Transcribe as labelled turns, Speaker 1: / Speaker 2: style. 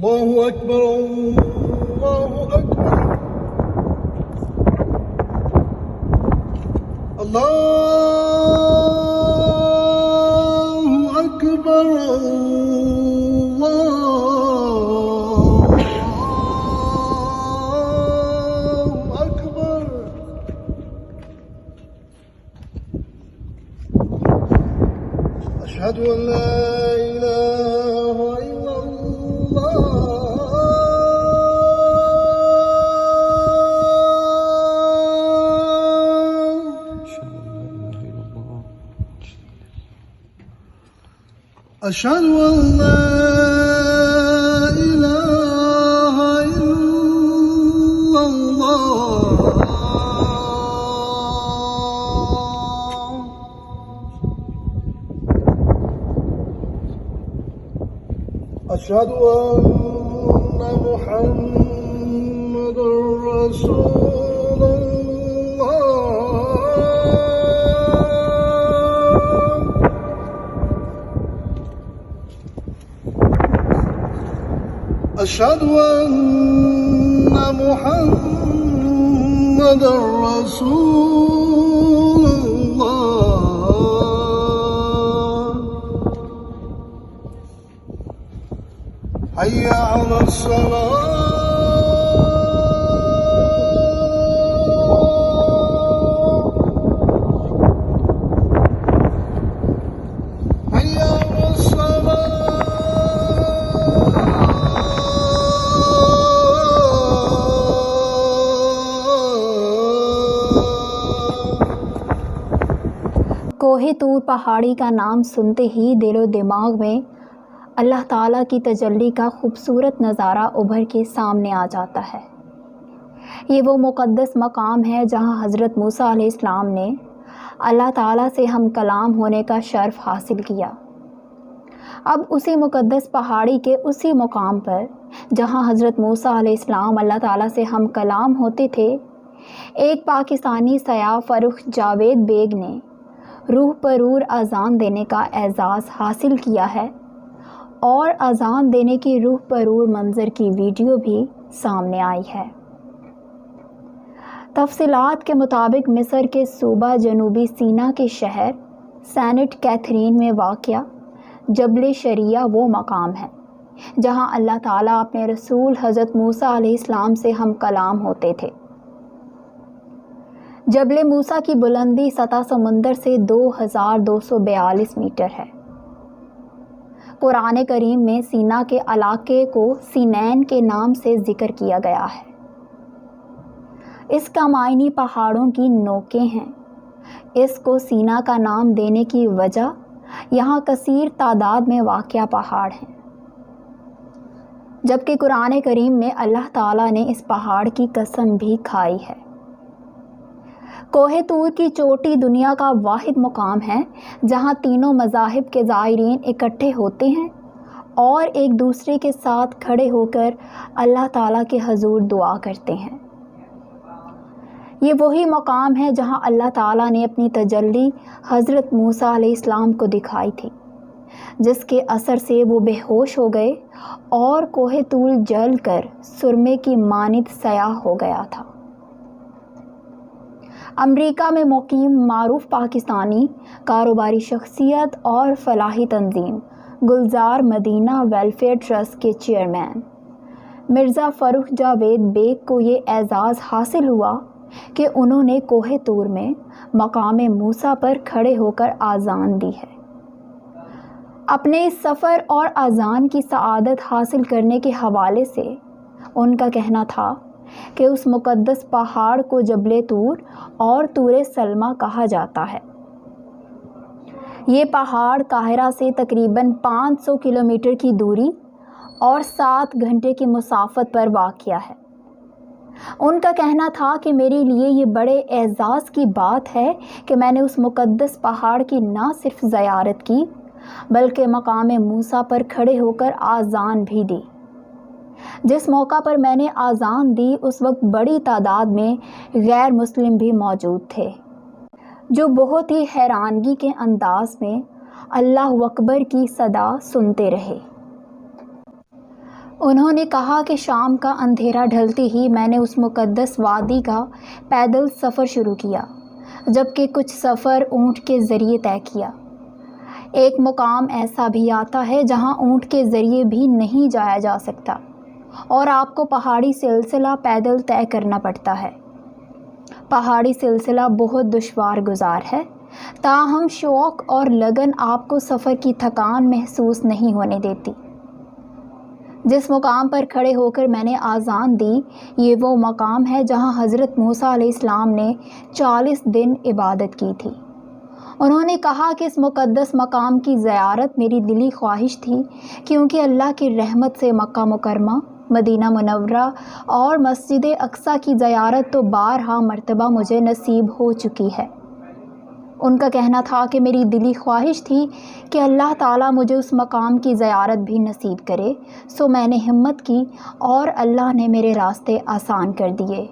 Speaker 1: الله أكبر الله أكبر الله أكبر الله أكبر أشهد أن لا إله إلا أشهد أن لا إله إلا الله أشهد أن محمد رسول أشهد أن محمد رسول الله حي على الصلاة حي على الصلاة
Speaker 2: کوہ طور پہاڑی کا نام سنتے ہی دل و دماغ میں اللہ تعالیٰ کی تجلی کا خوبصورت نظارہ ابھر کے سامنے آ جاتا ہے۔ یہ وہ مقدس مقام ہے جہاں حضرت موسیٰ علیہ السلام نے اللہ تعالیٰ سے ہم کلام ہونے کا شرف حاصل کیا۔ اب اسی مقدس پہاڑی کے اسی مقام پر جہاں حضرت موسیٰ علیہ السلام اللہ تعالیٰ سے ہم کلام ہوتے تھے، ایک پاکستانی سیاح فروخ جاوید بیگ نے روح پرور اذان دینے کا اعزاز حاصل کیا ہے، اور اذان دینے کی روح پرور منظر کی ویڈیو بھی سامنے آئی ہے۔ تفصیلات کے مطابق مصر کے صوبہ جنوبی سینا کے شہر سینٹ کیتھرین میں واقع جبل شریعہ وہ مقام ہے جہاں اللہ تعالیٰ اپنے رسول حضرت موسیٰ علیہ السلام سے ہم کلام ہوتے تھے۔ جبل موسیٰ کی بلندی سطح سمندر سے 2242 میٹر ہے۔ قرآن کریم میں سینا کے علاقے کو سینین کے نام سے ذکر کیا گیا ہے۔ اس کا معنی پہاڑوں کی نوکیں ہیں۔ اس کو سینا کا نام دینے کی وجہ یہاں کثیر تعداد میں واقع پہاڑ ہیں، جبکہ قرآن کریم میں اللہ تعالیٰ نے اس پہاڑ کی قسم بھی کھائی ہے۔ کوہ طور کی چوٹی دنیا کا واحد مقام ہے جہاں تینوں مذاہب کے زائرین اکٹھے ہوتے ہیں اور ایک دوسرے کے ساتھ کھڑے ہو کر اللہ تعالیٰ کے حضور دعا کرتے ہیں۔ یہ وہی مقام ہے جہاں اللہ تعالیٰ نے اپنی تجلی حضرت موسیٰ علیہ السلام کو دکھائی تھی، جس کے اثر سے وہ بے ہوش ہو گئے اور کوہ طور جل کر سرمے کی مانند سیاہ ہو گیا تھا۔ امریکہ میں مقیم معروف پاکستانی کاروباری شخصیت اور فلاحی تنظیم گلزار مدینہ ویلفیئر ٹرسٹ کے چیئرمین مرزا فروخ جاوید بیگ کو یہ اعزاز حاصل ہوا کہ انہوں نے کوہ طور میں مقام موسیٰ پر کھڑے ہو کر اذان دی ہے۔ اپنے اس سفر اور اذان کی سعادت حاصل کرنے کے حوالے سے ان کا کہنا تھا کہ اس مقدس پہاڑ کو جبل طور اور طور سلمہ کہا جاتا ہے۔ یہ پہاڑ قاہرہ سے تقریباً 500 کلومیٹر کی دوری اور 7 گھنٹے کی مسافت پر واقع ہے۔ ان کا کہنا تھا کہ میرے لیے یہ بڑے اعزاز کی بات ہے کہ میں نے اس مقدس پہاڑ کی نہ صرف زیارت کی بلکہ مقام موسیٰ پر کھڑے ہو کر اذان بھی دی۔ جس موقع پر میں نے اذان دی اس وقت بڑی تعداد میں غیر مسلم بھی موجود تھے، جو بہت ہی حیرانگی کے انداز میں اللہ اکبر کی صدا سنتے رہے۔ انہوں نے کہا کہ شام کا اندھیرا ڈھلتے ہی میں نے اس مقدس وادی کا پیدل سفر شروع کیا، جبکہ کچھ سفر اونٹ کے ذریعے طے کیا۔ ایک مقام ایسا بھی آتا ہے جہاں اونٹ کے ذریعے بھی نہیں جایا جا سکتا اور آپ کو پہاڑی سلسلہ پیدل طے کرنا پڑتا ہے۔ پہاڑی سلسلہ بہت دشوار گزار ہے، تاہم شوق اور لگن آپ کو سفر کی تھکان محسوس نہیں ہونے دیتی۔ جس مقام پر کھڑے ہو کر میں نے آذان دی، یہ وہ مقام ہے جہاں حضرت موسیٰ علیہ السلام نے 40 دن عبادت کی تھی۔ انہوں نے کہا کہ اس مقدس مقام کی زیارت میری دلی خواہش تھی، کیونکہ اللہ کی رحمت سے مکہ مکرمہ، مدینہ منورہ اور مسجد اقصیٰ کی زیارت تو بارہا مرتبہ مجھے نصیب ہو چکی ہے۔ ان کا کہنا تھا کہ میری دلی خواہش تھی کہ اللہ تعالیٰ مجھے اس مقام کی زیارت بھی نصیب کرے، سو میں نے ہمت کی اور اللہ نے میرے راستے آسان کر دیے۔